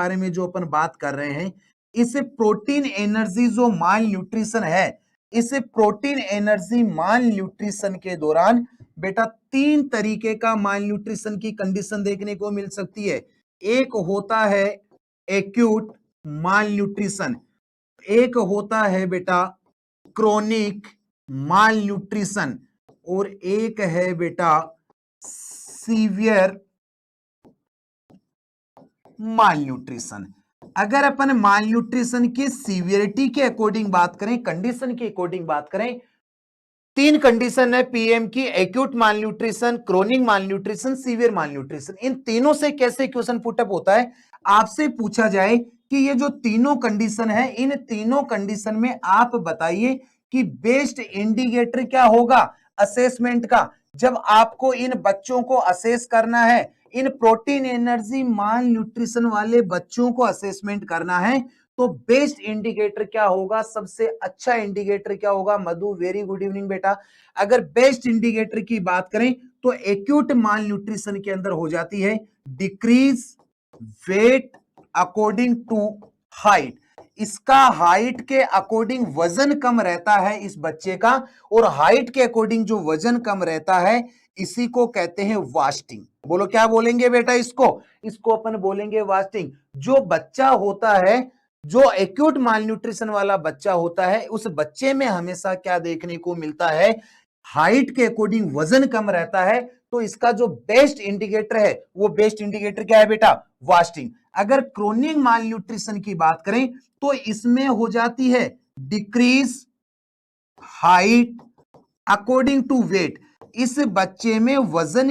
बारे में जो अपन बात कर रहे हैं, इस प्रोटीन एनर्जी जो माल न्यूट्रिशन है, इस प्रोटीन एनर्जी माल न्यूट्रिशन के दौरान बेटा 3 तरीके का माल न्यूट्रिशन की कंडीशन देखने को मिल सकती है। एक होता है एक्यूट माल न्यूट्रिशन, एक होता है बेटा क्रोनिक माल न्यूट्रिशन, और एक है बेटा सीवियर माल न्यूट्रिशन। अगर अपन माल न्यूट्रिशन की सीवियरिटी के अकॉर्डिंग बात करें, कंडीशन के अकॉर्डिंग बात करें, 3 कंडीशन है पीएम की, एक्यूट माल न्यूट्रिशन, क्रोनिक माल न्यूट्रिशन, सीवियर माल न्यूट्रिशन। इन तीनों से कैसे क्वेश्चन पुटअप होता है, आपसे पूछा जाए कि ये जो तीनों कंडीशन है, इन तीनों कंडीशन में आप बताइए कि बेस्ट इंडिकेटर क्या होगा असेसमेंट का। जब आपको इन बच्चों को असेस करना है, इन प्रोटीन एनर्जी माल न्यूट्रिशन वाले बच्चों को असेसमेंट करना है, तो बेस्ट इंडिकेटर क्या होगा, सबसे अच्छा इंडिकेटर क्या होगा। मधु वेरी गुड इवनिंग बेटा। अगर बेस्ट इंडिकेटर की बात करें तो एक्यूट माल न्यूट्रिशन के अंदर हो जाती है decrease weight according to height. इसका हाइट के अकॉर्डिंग वजन कम रहता है इस बच्चे का, और हाइट के अकॉर्डिंग जो वजन कम रहता है इसी को कहते हैं वास्टिंग। बोलो क्या बोलेंगे बेटा इसको अपन बोलेंगे वास्टिंग। जो बच्चा होता है, जो एक्यूट माल न्यूट्रिशन वाला बच्चा होता है, उस बच्चे में हमेशा क्या देखने को मिलता है, हाइट के अकॉर्डिंग वजन कम रहता है। तो इसका जो बेस्ट इंडिकेटर है, वो बेस्ट इंडिकेटर क्या है बेटा, वास्टिंग। अगर क्रोनिक माल न्यूट्रिशन की बात करें तो इसमें हो जाती है decrease height according to weight. इस बच्चे में वजन,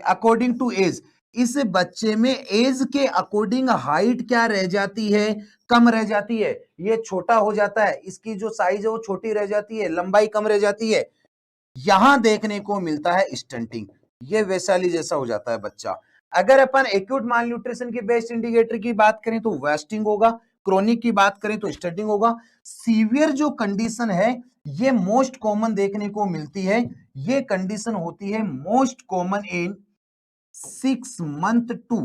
अकॉर्डिंग टू एज, इस बच्चे में एज के अकॉर्डिंग हाइट क्या रह जाती है, कम रह जाती है। ये छोटा हो जाता है, इसकी जो साइज है वो छोटी रह जाती है, लंबाई कम रह जाती है। यहां देखने को मिलता है स्टंटिंग, ये वैशाली जैसा हो जाता है बच्चा। अगर अपन एक्यूट माल न्यूट्रिशन की बेस्ट इंडिकेटर की बात करें तो वेस्टिंग होगा, क्रोनिक की बात करें तो स्टंटिंग होगा। सीवियर जो कंडीशन है ये मोस्ट कॉमन देखने को मिलती है, ये कंडीशन होती है most common in 6 month to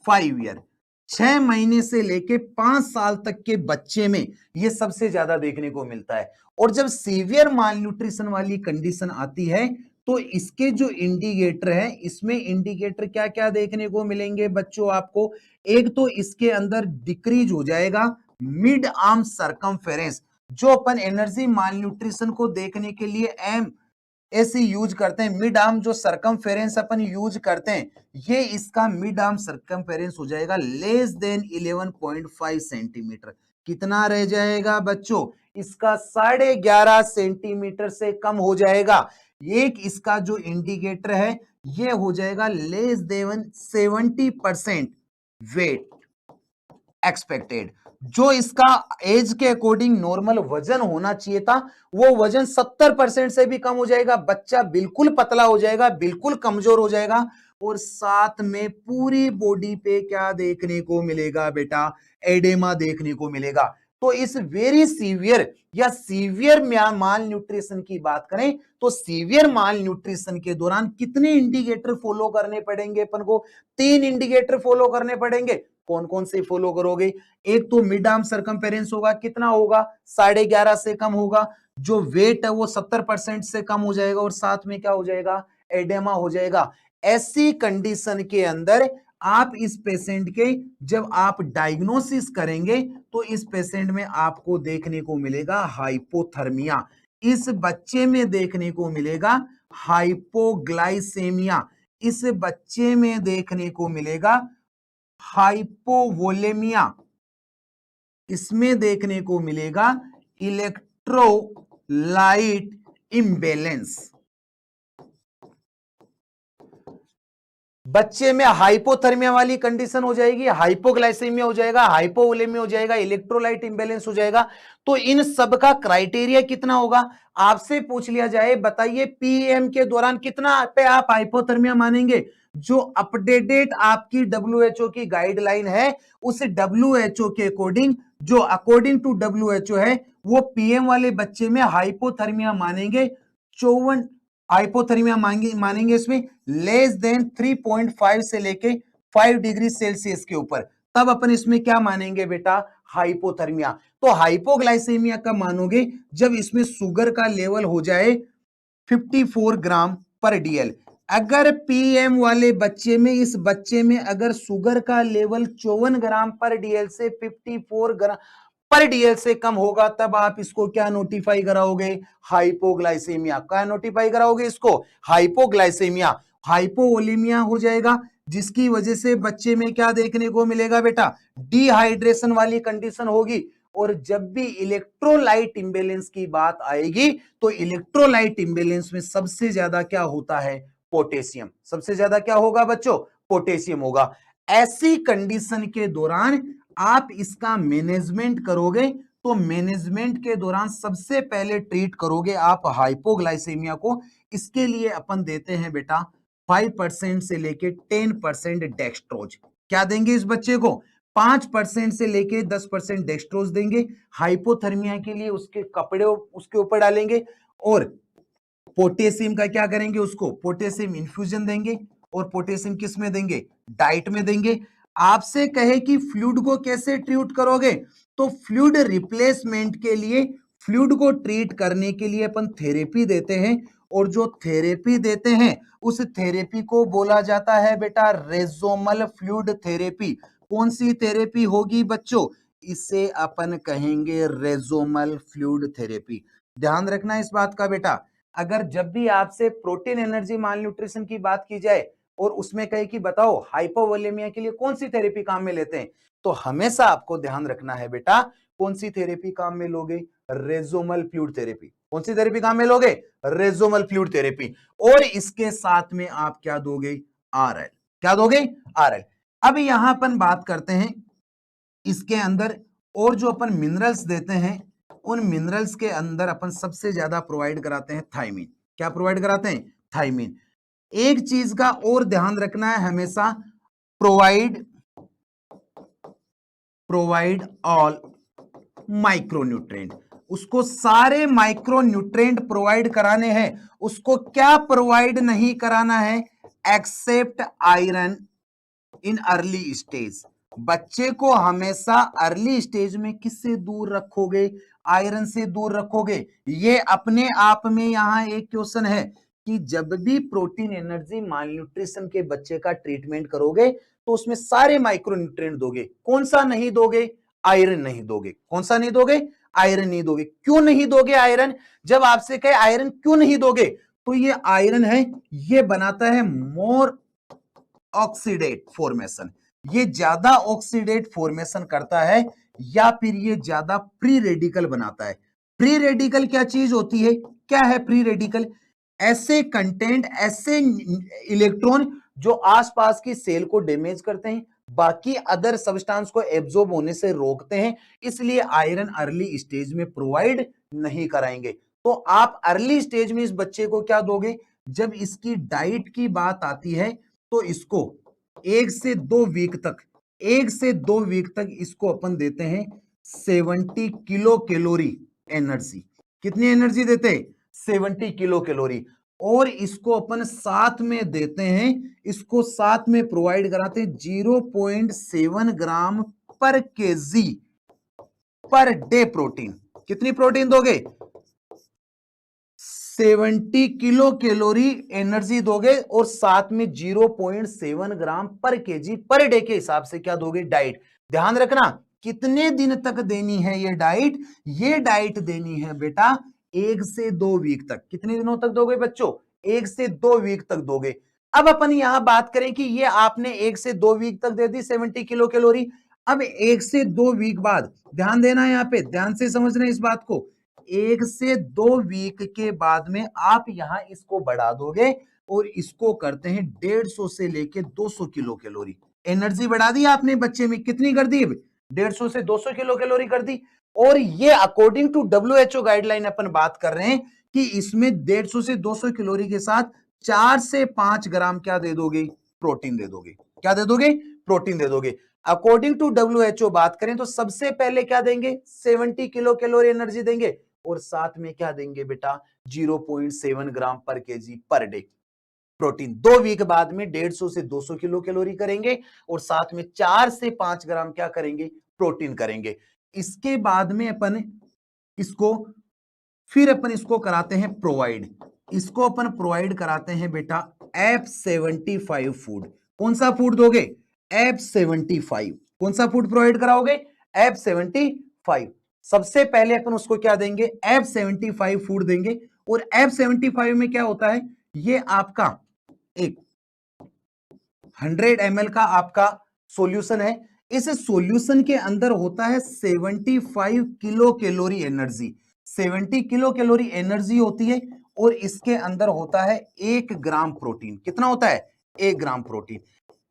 5 year. 6 महीने से लेके 5 साल तक के बच्चे में यह सबसे ज्यादा देखने को मिलता है। और जब सीवियर माल न्यूट्रिशन वाली कंडीशन आती है तो इसके जो इंडिकेटर है, इसमें इंडिकेटर क्या क्या देखने को मिलेंगे बच्चों आपको। एक तो इसके अंदर डिक्रीज हो जाएगा मिड आर्म सरकमफेरेंस। जो अपन एनर्जी माल न्यूट्रिशन को देखने के लिए एम ऐसे यूज करते हैं, मिड आर्म जो सरकमफेरेंस अपन यूज करते हैं, ये इसका मिड आर्म सरकमफेरेंस हो जाएगा लेस देन 11.5 सेंटीमीटर। कितना रह जाएगा बच्चों, इसका 11.5 सेंटीमीटर से कम हो जाएगा। एक इसका जो इंडिकेटर है ये हो जाएगा लेस देन 70% वेट एक्सपेक्टेड। जो इसका एज के अकॉर्डिंग नॉर्मल वजन होना चाहिए था, वो वजन 70% से भी कम हो जाएगा। बच्चा बिल्कुल पतला हो जाएगा, बिल्कुल कमजोर हो जाएगा, और साथ में पूरी बॉडी पे क्या देखने को मिलेगा बेटा, एडेमा देखने को मिलेगा। तो इस वेरी सीवियर या सीवियर माल न्यूट्रिशन की बात करें तो सीवियर माल न्यूट्रिशन के दौरान कितने इंडिकेटर फॉलो करने पड़ेंगे अपन को, 3 इंडिकेटर फॉलो करने पड़ेंगे। कौन कौन से फॉलो करोगे, एक तो मिड आर्म सरकमफेरेंस होगा, कितना होगा, 11.5 से कम होगा। जो वेट है वो 70% से कम हो जाएगा, और साथ में क्या हो जाएगा, एडेमा हो जाएगा। ऐसी कंडीशन के अंदर आप इस पेशेंट के जब आप डायग्नोसिस करेंगे तो इस पेशेंट में आपको देखने को मिलेगा हाइपोथर्मिया, इस बच्चे में देखने को मिलेगा हाइपोग्लाइसेमिया, इस बच्चे में देखने को मिलेगा हाइपोवोलेमिया, इसमें देखने को मिलेगा इलेक्ट्रोलाइट इम्बैलेंस। बच्चे में हाइपोथर्मिया वाली कंडीशन हो जाएगी, हाइपोग्लाइसेमिया हो जाएगा, हाइपोवोलेमिया हो जाएगा, इलेक्ट्रोलाइट इम्बैलेंस हो जाएगा। तो इन सब का क्राइटेरिया कितना होगा, आपसे पूछ लिया जाए बताइए पीएम के दौरान कितना पे आप हाइपोथर्मिया मानेंगे। जो अपडेटेड आपकी डब्ल्यूएचओ की गाइडलाइन है, उस डब्ल्यूएचओ के अकॉर्डिंग, जो अकॉर्डिंग टू डब्ल्यूएचओ है, वो पीएम वाले बच्चे में हाइपोथर्मिया मानेंगे 54, हाइपोथर्मिया मानेंगे इसमें लेस देन 3.5 से लेके 5 डिग्री सेल्सियस के ऊपर, तब अपन इसमें क्या मानेंगे बेटा, हाइपोथर्मिया। तो हाइपोग्लाइसेमिया कब मानोगे, जब इसमें शुगर का लेवल हो जाए 54 ग्राम पर डीएल। अगर पीएम वाले बच्चे में, इस बच्चे में अगर शुगर का लेवल 54 ग्राम पर डीएल से 54 ग्राम पर डीएल से कम होगा, तब आप इसको क्या नोटिफाई कराओगे, हाइपोग्लाइसेमिया। क्या नोटिफाई कराओगे इसको, हाइपोग्लाइसेमिया। हाइपोवोलेमिया हो जाएगा, जिसकी वजह से बच्चे में क्या देखने को मिलेगा बेटा, डिहाइड्रेशन वाली कंडीशन होगी। और जब भी इलेक्ट्रोलाइट इंबैलेंस की बात आएगी, तो इलेक्ट्रोलाइट इंबैलेंस में सबसे ज्यादा क्या होता है, पोटेशियम। सबसे ज्यादा क्या होगा बच्चों, पोटेशियम होगा। ऐसी कंडीशन के दौरान आप इसका मैनेजमेंट करोगे, तो मैनेजमेंट के दौरान सबसे पहले ट्रीट करोगे आप हाइपोग्लाइसेमिया को। इसके लिए अपन देते हैं बेटा 5% से लेके 10% डेक्सट्रोज। क्या देंगे इस बच्चे को, 5% से लेके 10% डेक्सट्रोज देंगे। हाइपोथर्मिया के लिए उसके कपड़े उसके ऊपर डालेंगे, और पोटेशियम का क्या करेंगे, उसको पोटेशियम इन्फ्यूजन देंगे। और पोटेशियम किस में देंगे, डाइट में देंगे। आपसे कहे कि फ्लूइड को कैसे ट्रीट करोगे, तो फ्लूइड रिप्लेसमेंट के लिए, फ्लूइड को ट्रीट करने के लिए अपन थेरेपी देते हैं। और जो थेरेपी देते हैं, उस थेरेपी को बोला जाता है बेटा रेजोमल फ्लूइड थेरेपी। कौन सी थेरेपी होगी बच्चों, इसे अपन कहेंगे रेजोमल फ्लूइड थेरेपी। ध्यान रखना इस बात का बेटा, अगर जब भी आपसे प्रोटीन एनर्जी माल न्यूट्रिशन की बात की जाए और उसमें कहे कि बताओ हाइपोवोलेमिया के लिए कौन सी थेरेपी काम में लेते हैं, तो हमेशा आपको ध्यान रखना है बेटा, कौन सी थेरेपी काम में लोगे, रेजोमल फ्लूइड थेरेपी। कौन सी थेरेपी काम में लोगे, रेजोमल फ्लूइड थेरेपी। और इसके साथ में आप क्या दोगे, आरएल। क्या दोगे, आरएल। अब यहां अपन बात करते हैं इसके अंदर, और जो अपन मिनरल्स देते हैं, उन मिनरल्स के अंदर अपन सबसे ज्यादा प्रोवाइड कराते हैं थायमीन। क्या प्रोवाइड कराते हैं, थायमीन। एक चीज का और ध्यान रखना है हमेशा, प्रोवाइड प्रोवाइड ऑल माइक्रोन्यूट्रेंट। उसको सारे माइक्रोन्यूट्रेंट प्रोवाइड कराने हैं। उसको क्या प्रोवाइड नहीं कराना है, except iron in early stage. बच्चे को हमेशा अर्ली स्टेज में किससे दूर रखोगे, आयरन से दूर रखोगे। ये अपने आप में यहां एक क्वेश्चन है कि जब भी प्रोटीन एनर्जी मालन्यूट्रिशन के बच्चे का ट्रीटमेंट करोगे, तो उसमें सारे माइक्रोन्यूट्रिएंट दोगे, कौन सा नहीं दोगे, आयरन नहीं दोगे। कौन सा नहीं दोगे, आयरन नहीं दोगे। क्यों नहीं दोगे आयरन, जब आपसे कहे आयरन क्यों नहीं दोगे, तो ये आयरन है, ये बनाता है मोर ऑक्सीडेट फॉर्मेशन। ये ज्यादा ऑक्सीडेट फॉर्मेशन करता है, या फिर ये ज्यादा फ्री रेडिकल बनाता है। फ्री रेडिकल क्या चीज होती है, क्या है फ्री रेडिकल, ऐसे कंटेंट, ऐसे इलेक्ट्रॉन जो आसपास की सेल को डैमेज करते हैं, बाकी अदर सब्सटेंस को एब्जॉर्ब होने से रोकते हैं। इसलिए आयरन अर्ली स्टेज में प्रोवाइड नहीं कराएंगे। तो आप अर्ली स्टेज में इस बच्चे को क्या दोगे, जब इसकी डाइट की बात आती है, तो इसको 1 से 2 वीक तक, 1 से 2 वीक तक इसको अपन देते हैं 70 किलो कैलोरी एनर्जी। कितनी एनर्जी देते हैं, 70 किलो कैलोरी। और इसको अपन साथ में देते हैं, इसको साथ में प्रोवाइड कराते हैं 0.7 ग्राम पर केजी पर डे प्रोटीन। कितनी प्रोटीन दोगे, 70 किलो कैलोरी एनर्जी दोगे, और साथ में 0.7 ग्राम पर केजी पर डे के हिसाब से क्या दोगे, डाइट। ध्यान रखना कितने दिन तक देनी है ये डाइट, ये डाइट देनी है बेटा 1 से 2 वीक तक। कितने दिनों तक दोगे बच्चों, 1 से 2 वीक तक दोगे। अब अपन यहां बात करें कि ये आपने 1 से 2 वीक तक दे दी 70 किलो कैलोरी। अब 1 से 2 वीक बाद, ध्यान देना यहां पे, ध्यान से समझना इस बात को, 1 से 2 वीक के बाद में आप यहां इसको बढ़ा दोगे, और इसको करते हैं 150 से लेके 200 किलो कैलोरी। एनर्जी बढ़ा दी आपने बच्चे में, कितनी कर दी, 150 से 200 किलो कैलोरी कर दी। और ये अकॉर्डिंग टू WHO गाइडलाइन अपन बात कर रहे हैं कि इसमें 150 से 200 कैलोरी के साथ 4 से 5 ग्राम क्या दे दोगे, प्रोटीन दे दोगे। क्या दे दोगे, प्रोटीन दे दोगे। अकॉर्डिंग टू WHO बात करें तो सबसे पहले क्या देंगे, 70 किलो कैलोरी एनर्जी देंगे, और साथ में क्या देंगे बेटा, 0.7 ग्राम पर KG per day. Protein. 2 week बाद में 150 से 200 किलो कैलोरी करेंगे और साथ में 4 से 5 ग्राम क्या करेंगे, प्रोटीन करेंगे। इसके बाद में अपन इसको कराते हैं प्रोवाइड। इसको अपन प्रोवाइड कराते हैं बेटा F75 फूड। कौन सा फूड दोगे, F75। कौन सा फूड प्रोवाइड कराओगे, F75। सबसे पहले अपन उसको क्या देंगे, F75 फूड देंगे। और F75 में क्या होता है, ये आपका एक 100 ml का आपका सॉल्यूशन है। इस सॉल्यूशन के अंदर होता है 75 kilo calorie energy, 70 kilo calorie energy होती है। और इसके अंदर होता है 1 ग्राम प्रोटीन। कितना होता है, 1 ग्राम प्रोटीन।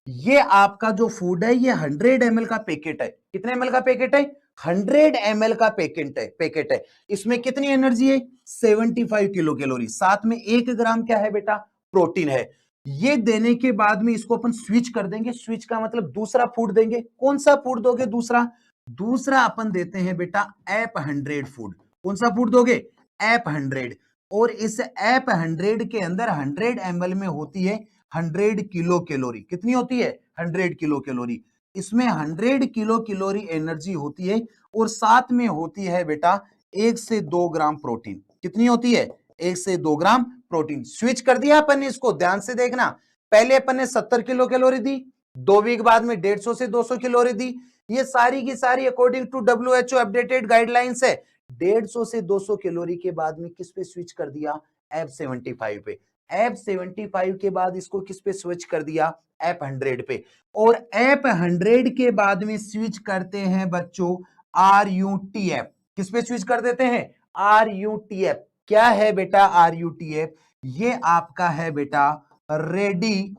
ये आपका जो फूड है ये 100 ml का पैकेट है। कितने ml का पैकेट है, 100 ml का पैकेट है। इसमें कितनी एनर्जी है, 75 किलो कैलोरी, साथ में 1 ग्राम क्या है बेटा, प्रोटीन है। ये देने के बाद में इसको अपन स्विच कर देंगे। स्विच का मतलब दूसरा फूड देंगे। कौन सा फूड दोगे, दूसरा अपन देते हैं बेटा F100 फूड। कौन सा फूड दोगे, F100। और इस F100 के अंदर 100 ml में होती है 100 किलो कैलोरी। कितनी होती है, 100 किलो कैलोरी। इसमें 100 किलो कैलोरी एनर्जी होती है और साथ में होती है बेटा 1 से 2 ग्राम प्रोटीन। कितनी होती है, 1 से 2 ग्राम प्रोटीन। स्विच कर दिया अपन ने इसको, ध्यान से देखना। पहले अपन ने 70 किलो कैलोरी दी, 2 वीक बाद में 150 से 200 कैलोरी दी। ये सारी की सारी according to WHO updated guidelines है। 150 से 200 कैलोरी के बाद में किस पे स्विच कर दिया, F75 पे। F75 के बाद इसको किस पे स्विच कर दिया, F100 पे। और F100 के बाद में स्विच करते हैं बच्चों RUTF। किस पे स्विच कर देते हैं, RUTF। क्या है बेटा RUTF, ये आपका है बेटा ready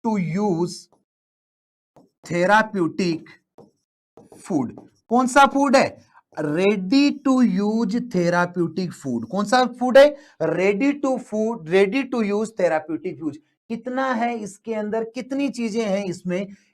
to use therapeutic food. कौन सा फूड है, ready to use therapeutic food. कौन सा फूड है, ready to use therapeutic food. कितना है इसके अंदर, कितनी चीजें हैं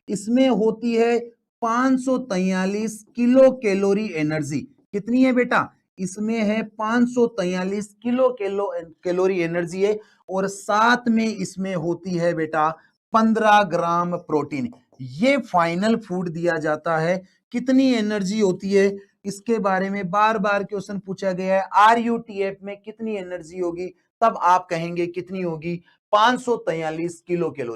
इसमें होती है 543 किलो कैलोरी एनर्जी। कितनी है बेटा, इसमें है 543 किलो कैलोरी एनर्जी है। और साथ में इसमें होती है बेटा 15 ग्राम प्रोटीन। ये फाइनल फूड दिया जाता है। कितनी एनर्जी होती है, इसके बारे में बार बार क्वेश्चन पूछा गया है। RUTF में कितनी एनर्जी होगी, तब आप कहेंगे कितनी होगी, 543 किलो कैलोरी।